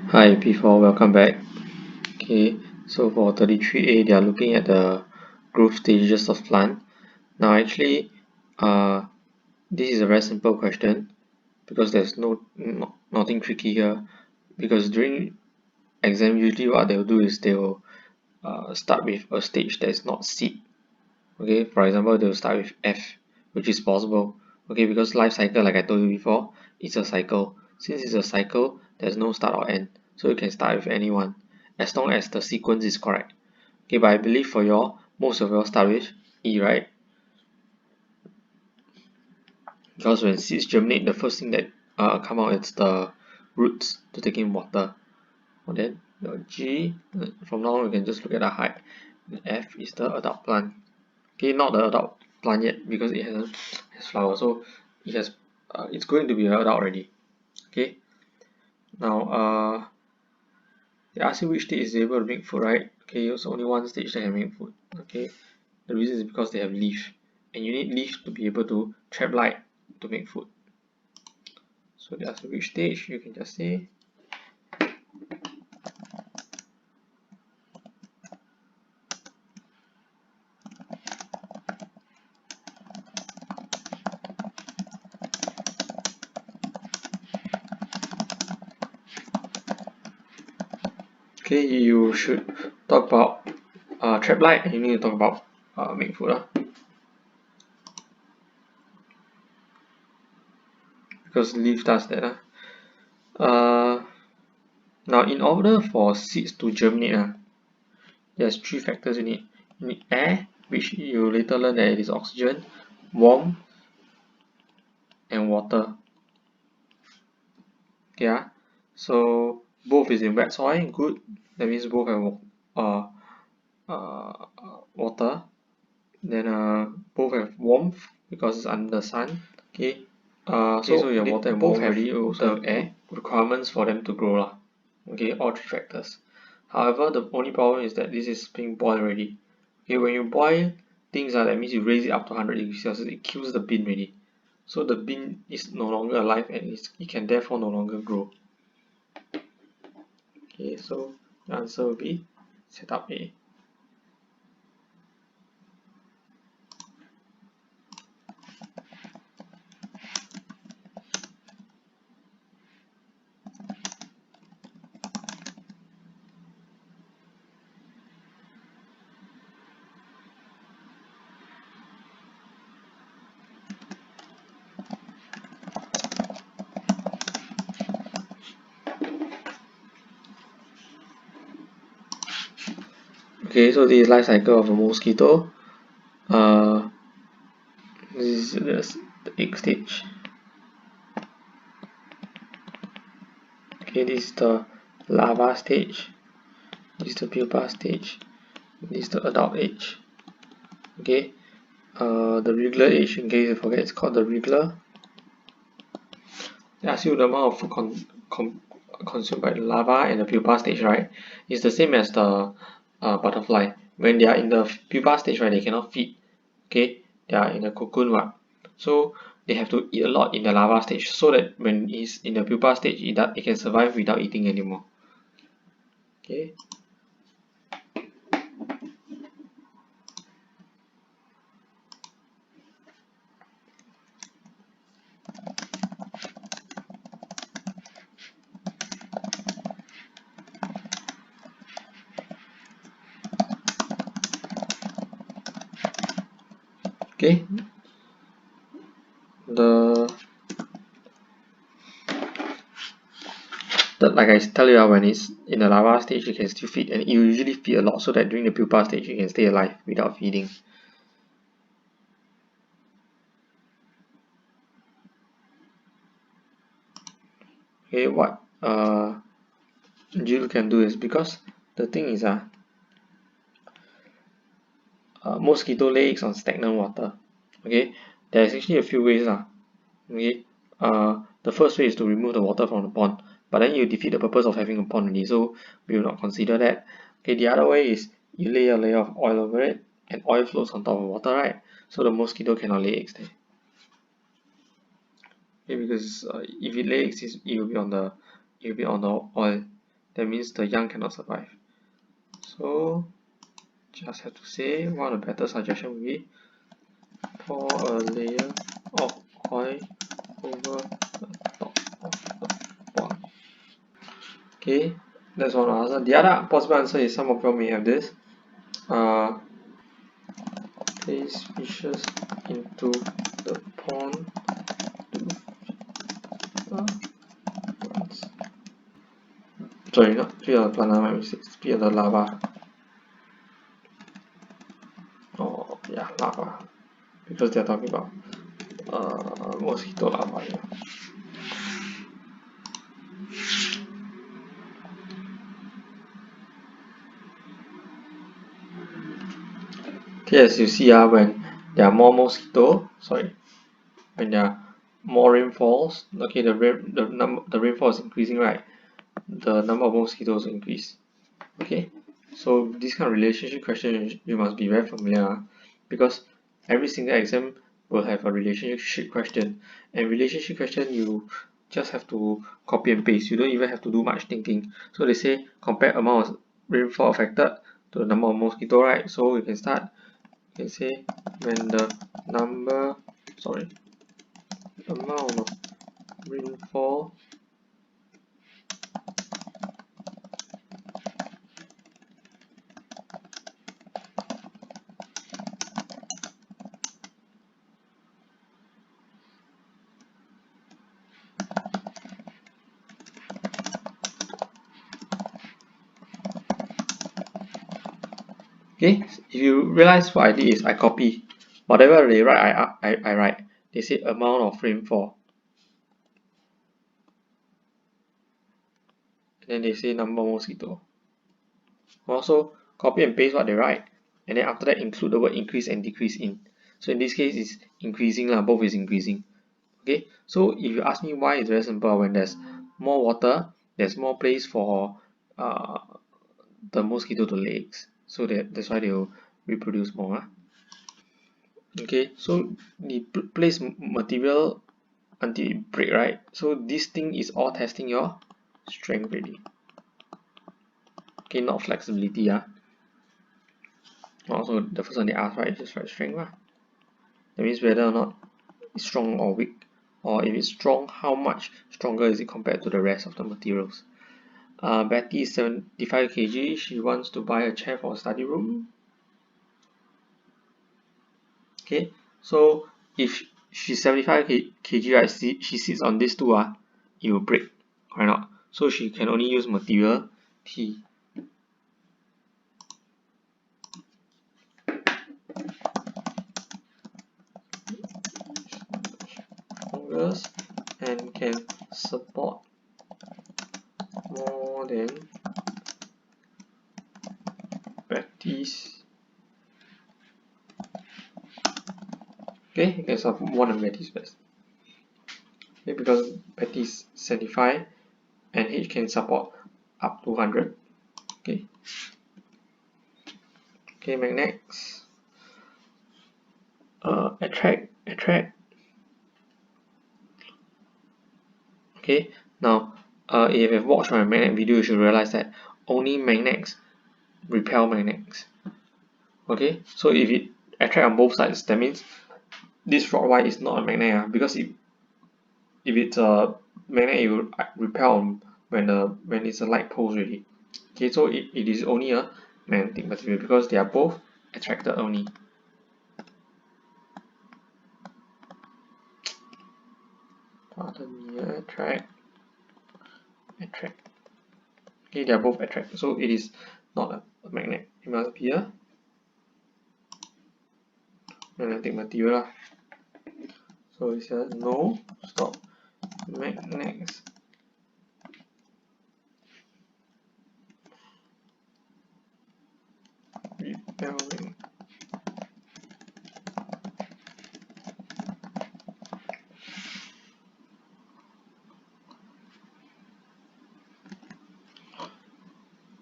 Hi, P4, welcome back. Okay, so for 33A, they are looking at the growth stages of plant. Now, actually, this is a very simple question because there's nothing tricky here. Because during exam, usually what they'll do is they'll start with a stage that is not seed. Okay, for example, they'll start with F, which is possible. Okay, because life cycle, like I told you before, it's a cycle. Since it's a cycle, there's no start or end, so you can start with anyone as long as the sequence is correct. Okay, but I believe for y'all, most of y'all start with E, right? Because when seeds germinate, the first thing that come out is the roots to take in water. And then the G, from now on we can just look at the height. The F is the adult plant. Okay, not the adult plant yet because it has flower, so it's going to be an adult already. Okay, now they ask you which stage is able to make food, right? Okay, it's only one stage that can make food. Okay, the reason is because they have leaf, and you need leaf to be able to trap light to make food. So they ask you which stage, you can just say okay, you should talk about trap light, and you need to talk about make food because leaf does that. Now in order for seeds to germinate, there's three factors you need. You need air, which you later learn that it is oxygen, warmth, and water. Yeah, so both is in wet soil, good. That means both have water. Then both have warmth because it's under the sun. Okay. So your water and both have also the air requirements for them to grow lah. Okay, all three factors. However, the only problem is that this is being boiled already. Okay, when you boil things, that means you raise it up to 100 degrees Celsius, it kills the bean already. So the bean is no longer alive and it can therefore no longer grow. Okay, so the answer will be setup A. Okay, so this is life cycle of a mosquito. This is the egg stage. Okay, this is the larva stage. This is the pupa stage. This is the adult age. Okay, the regular age, in case you forget, it's called the regular. They ask you the amount of food consumed by the larva and the pupa stage, right? It's the same as the butterfly. When they are in the pupa stage, right, they cannot feed. Okay, they are in the cocoon, what? So they have to eat a lot in the larva stage, so that when it's in the pupa stage, it can survive without eating anymore. Okay. Okay, like I tell you, when it's in the larva stage, you can still feed, and you usually feed a lot so that during the pupa stage you can stay alive without feeding. Okay, what Jill can do is, because the thing is mosquito lay eggs on stagnant water. Okay, there's actually a few ways okay, the first way is to remove the water from the pond, but then you defeat the purpose of having a pond already, so we will not consider that. Okay, the other way is you lay a layer of oil over it, and oil floats on top of water, right? So the mosquito cannot lay eggs there. Okay, because if it lay eggs, it will be on the oil. that means the young cannot survive. So just have to say one of the better suggestion would be pour a layer of oil over the top of the pond. Okay, that's one answer. The other possible answer is some of you may have this. Place fishes into the pond to plants. Sorry, not feed on the plant, my mistake. Feed on the lava. Oh, yeah, lava. Because they're talking about mosquito larva here. Okay, as you see, when there are more mosquito, when there are more rainfalls, okay, the rainfall is increasing, right? The number of mosquitoes increase. Okay, so this kind of relationship question you must be very familiar, because every single exam will have a relationship question, and relationship question you just have to copy and paste. You don't even have to do much thinking. So they say compare amount of rainfall affected to the number of mosquito, right? So you can start. You can say when the amount of rainfall Okay, if you realize what I did is I copy whatever they write, I write. They say amount of rainfall, and then they say number of mosquito. Also copy and paste what they write, and then after that include the word increase and decrease in. So in this case it's increasing lah, both is increasing. Okay, so if you ask me why, it's very simple. When there's more water, there's more place for the mosquito to lay eggs. So that's why they will reproduce more. Okay, so you place material until it break, right? So this thing is all testing your strength really. Okay, not flexibility. Also the first one they ask, right, is just write strength. That means whether or not it's strong or weak, or if it's strong, how much stronger is it compared to the rest of the materials. Betty is 75 kg. She wants to buy a chair for a study room. Okay, so if she's 75 kg, right, she sits on this two, it will break, or not? So she can only use material T. Strongest and can support more than Betty's. Okay, you can support more than Betty's best. Okay, because Betty's 75 and H can support up to 100. Okay. Okay, magnets. Attract. Okay, now if you've watched my magnet video, you should realize that only magnets repel magnets. Okay, so if it attract on both sides, that means this rod Y is not a magnet, because if it's a magnet, it will repel when it's a light pulse already. Okay, so it is only a magnetic material because they are both attracted only. Pardon me, attract. Okay, they are both attract, so it is not a magnet. It must be a magnetic material. So it says no, stop, magnets repelling.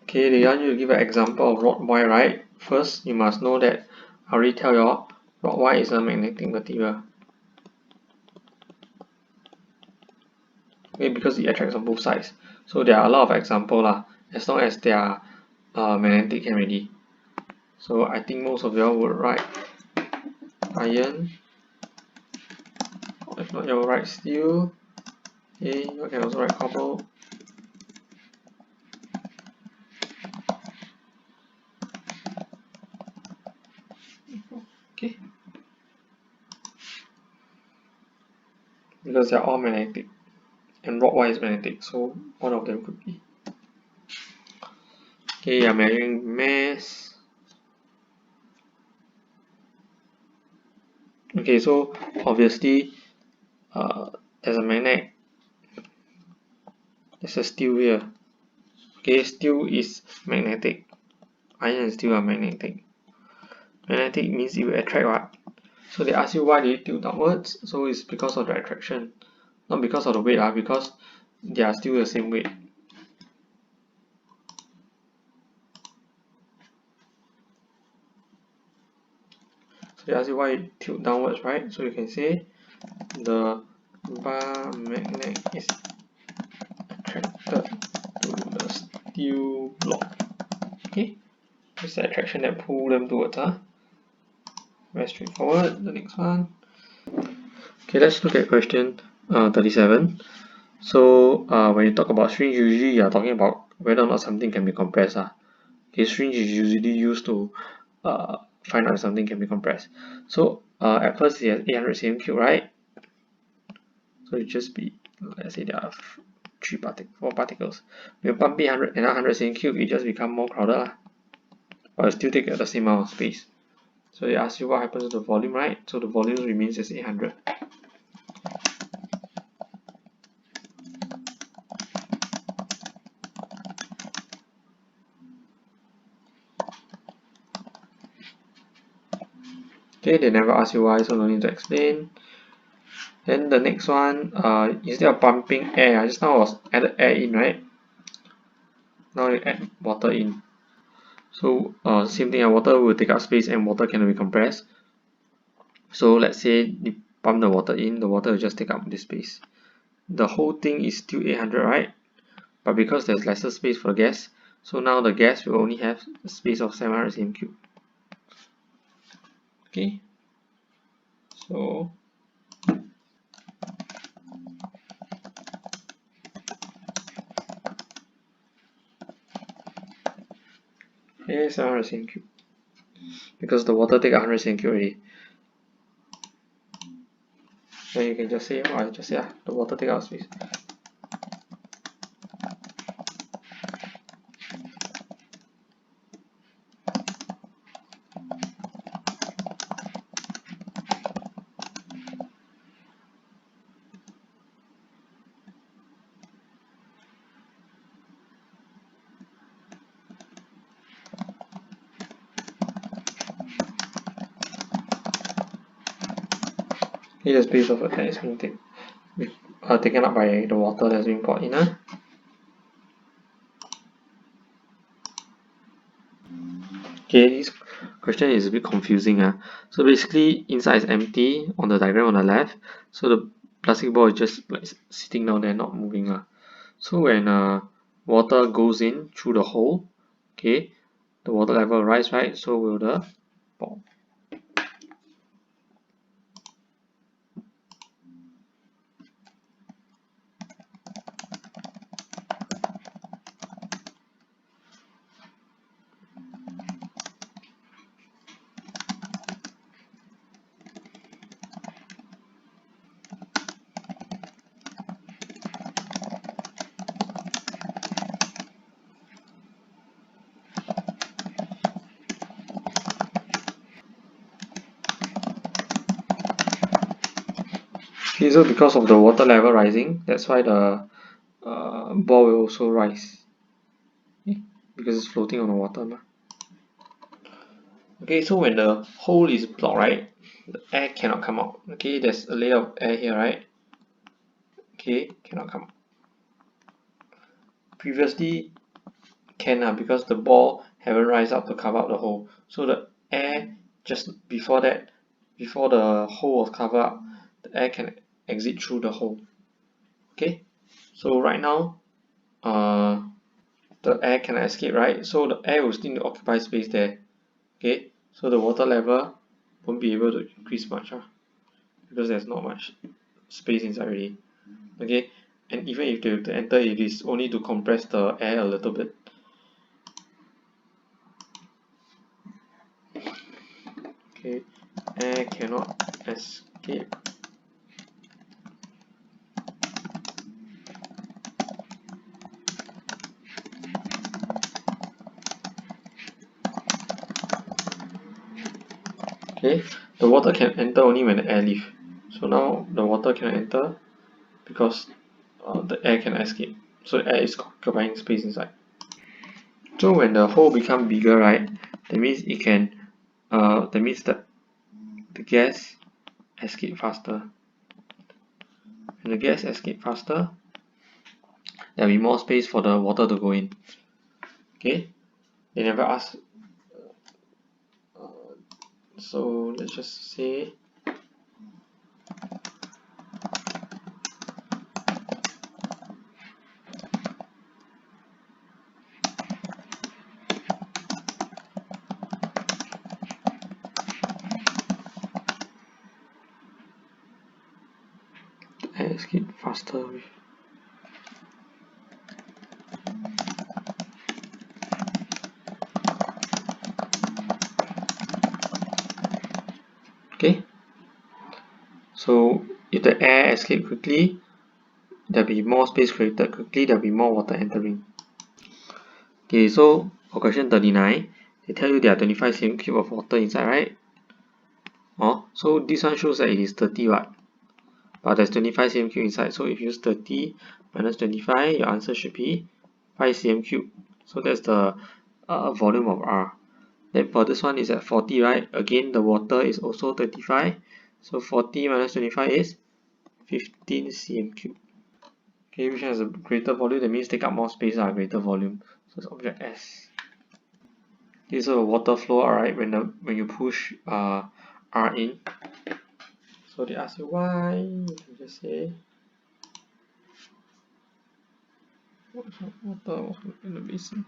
Okay, they want you to give an example of rod Y, right? First, you must know that I already tell you all, rod Y is a magnetic material. Okay, because it attracts on both sides. So there are a lot of examples as long as they are magnetic already. So I think most of y'all would write iron, or if not you'll write steel. Okay, you can also write copper. Okay, because they're all magnetic and rod wire is magnetic, so one of them could be. Okay, I'm measuring mass. Okay, so obviously there's a magnet, there's a steel here. Okay, steel is magnetic, iron and steel are magnetic. Magnetic means it will attract what? So they ask you why they tilt downwards, so it's because of the attraction, not because of the weight, because they are still the same weight. So they ask you why it tilt downwards, right? So you can say the bar magnet is attracted to the steel block. Okay, it's the attraction that pull them towards. Very straightforward. The next one. Okay, let's look at question 37. So when you talk about strings, usually you are talking about whether or not something can be compressed. Okay, strings is usually used to find out if something can be compressed. So at first it has 800 cm3, right? So it just be, let's say there are four particles. When you pump in another 100 cm3, it just become more crowded, but it still take the same amount of space. So they ask you what happens to the volume, right? So the volume remains as 800. Okay, they never ask you why, so no need to explain. Then the next one, instead of pumping air, just now was added air in, right? Now you add water in. So same thing, water will take up space and water cannot be compressed. So let's say you pump the water in, the water will just take up this space. The whole thing is still 800, right? But because there's lesser space for gas, so now the gas will only have a space of 700 cm3. Okay, so here is 700 cm3 because the water take 100 cm3 already. Then you can just say, I just say the water take out space. Here the space of the tank is being taken up by the water that's being poured in. Okay, this question is a bit confusing. So basically, inside is empty on the diagram on the left. So the plastic ball is just like sitting down there, not moving. So when water goes in through the hole, okay, the water level rise, right? So will the ball. Okay, so because of the water level rising, that's why the ball will also rise. Okay, because it's floating on the water. Okay, so when the hole is blocked, right, the air cannot come out. Okay, there's a layer of air here, right? Okay, cannot come out. Previously can because the ball haven't rise up to cover up the hole. So the air just before that, before the hole was covered up, the air can exit through the hole. Okay, so right now, the air cannot escape, right? So the air will still occupy space there. Okay, so the water level won't be able to increase much, because there's not much space inside already. Okay, and even if they were to enter, it is only to compress the air a little bit. Okay, air cannot escape. Okay, the water can enter only when the air leaves. So now the water cannot enter because the air can escape. So air is occupying space inside. So when the hole become bigger, right, that means it can, that means that the gas escape faster. When the gas escape faster, there will be more space for the water to go in. Okay, they never ask. So let's just say air escape faster. Okay, so if the air escape quickly, there will be more space created quickly, there will be more water entering. Okay, so for question 39, they tell you there are 25 cm3 of water inside, right? So this one shows that it is 30 watt, but there's 25 cm3 inside. So if you use 30 minus 25, your answer should be 5 cm3. So that's the volume of R. Then for this one is at 40, right? Again, the water is also 35. So 40 minus 25 is 15 cm3. Okay, which has a greater volume? That means take up more space, greater volume. So it's object S. This is a water flow, alright, when you push R in. So they ask you why, you can just say water in the basin.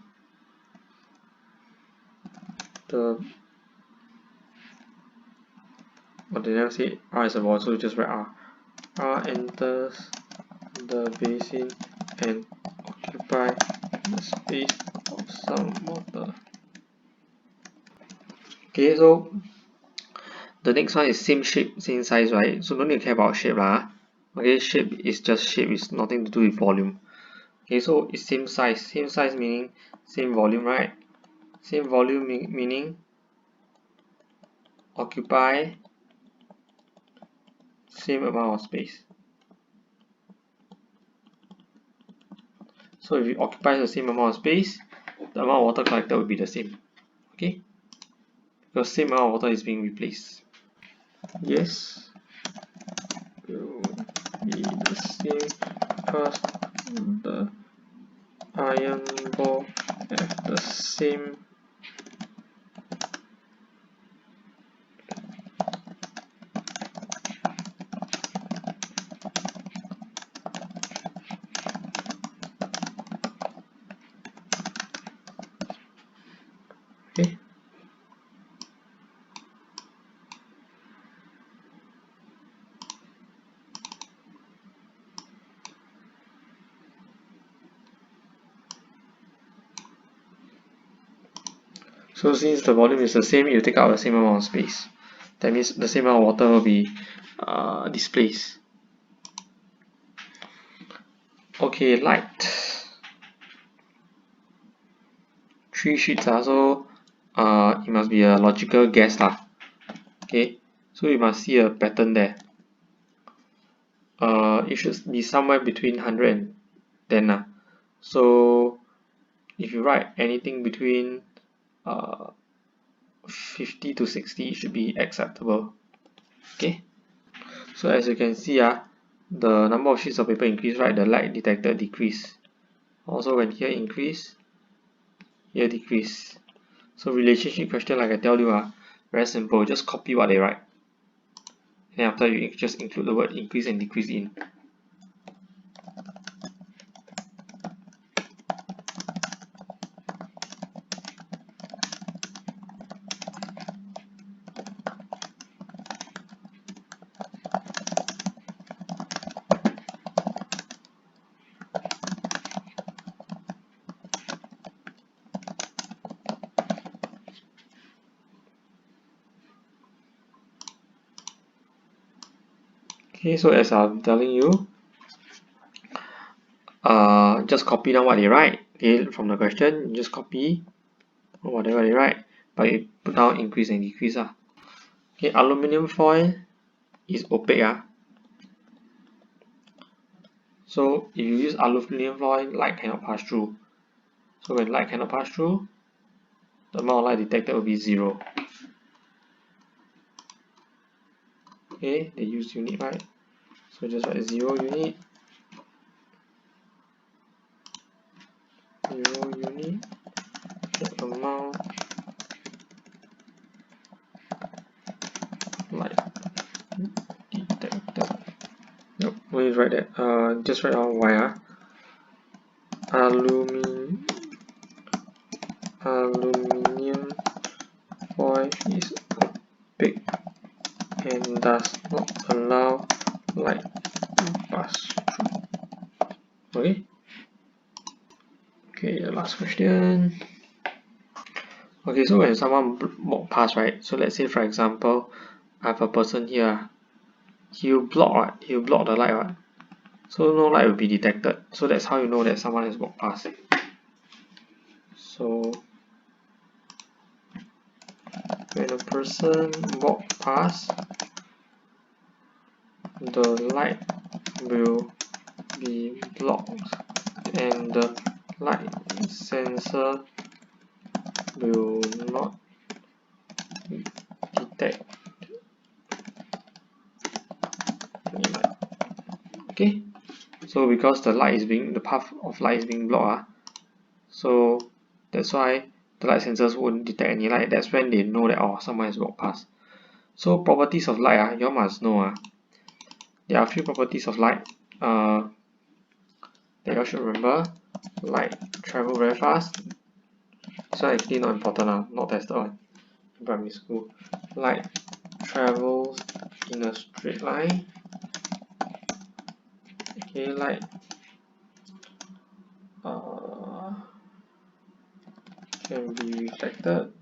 But they never say R is a volume, so you just write R. R enters the basin and occupy the space of some water. Okay, so the next one is same shape, same size, right? So don't need to care about shape lah. Okay, shape is just shape, it's nothing to do with volume. Okay, so it's same size meaning same volume, right? Same volume meaning occupy same amount of space. So if it occupies the same amount of space, the amount of water collected will be the same. Okay, because same amount of water is being replaced. Yes, will be the same because the iron ball have the same okay. So since the volume is the same, you take out the same amount of space. That means the same amount of water will be displaced. Okay, light. 3 sheets, so it must be a logical guess lah. Okay, so you must see a pattern there. It should be somewhere between 100 and 10 So if you write anything between 50 to 60, it should be acceptable. Okay, so as you can see, the number of sheets of paper increase, right? The light detected decrease. Also when here increase, here decrease. So relationship question, like I tell you, very simple. Just copy what they write, and after you just include the word increase and decrease in. Okay, so as I'm telling you, just copy down what they write. Okay, from the question, you just copy whatever they write, but you put down increase and decrease. Okay, aluminium foil is opaque. So if you use aluminium foil, light cannot pass through. So when light cannot pass through, the amount of light detected will be 0. Okay, they use unit, right? So just write 0 unit, 0 unit, the amount light detected. Nope, we write that. Just write down Y. Aluminium foil is opaque and does not allow light to pass through. Okay, the last question. Okay, so when someone walk past, right? So let's say for example, I have a person here. He'll block the light, right? So no light will be detected. So that's how you know that someone has walked past. So when a person walks past, the light will be blocked and the light sensor will not detect any light. Okay, so because the path of light is being blocked, so that's why the light sensors won't detect any light. That's when they know that someone has walked past. So properties of light, you all must know. There are a few properties of light that you all should remember. Light travel very fast. This one actually not important, not tested on in primary school. Light travels in a straight line. Okay, light can be reflected.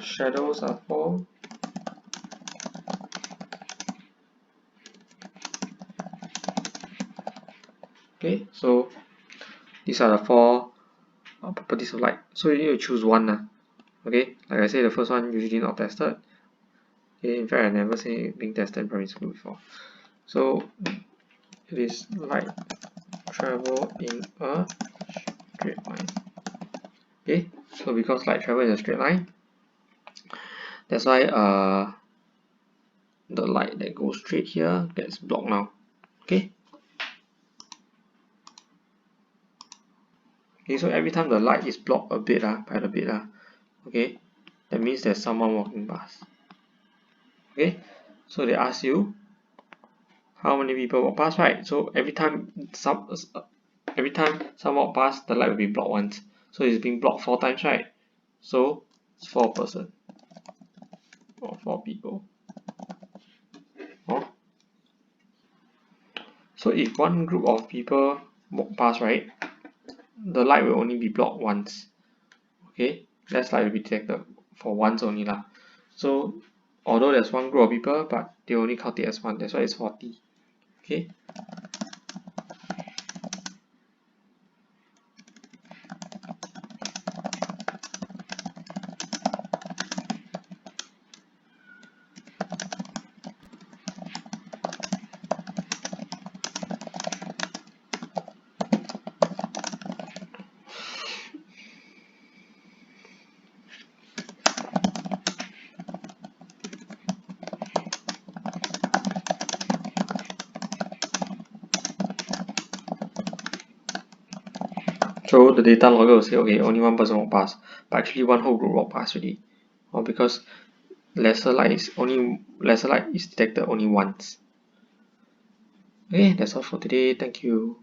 Shadows are formed. Okay, so these are the 4 properties of light. So you need to choose one. Okay, like I said, the first one usually not tested. Okay, in fact, I never seen it being tested in primary school before. So it is light travel in a straight line. Okay, so because light travel in a straight line, that's why the light that goes straight here gets blocked now. Okay. Okay, so every time the light is blocked a bit, by the bit, okay, that means there's someone walking past. Okay, so they ask you how many people walk past, right? So every time someone walk past, the light will be blocked once. So it's being blocked 4 times, right? So it's 4 person or 4 people. So if one group of people walk past, right, the light will only be blocked once. Okay, that light will be detected for once only lah. So although there's one group of people, but they only count it as one. That's why it's 40. Okay. So the data logger will say, okay, only one person walk past, but actually one whole group walk past already. Because lesser light is detected only once. Okay, that's all for today. Thank you.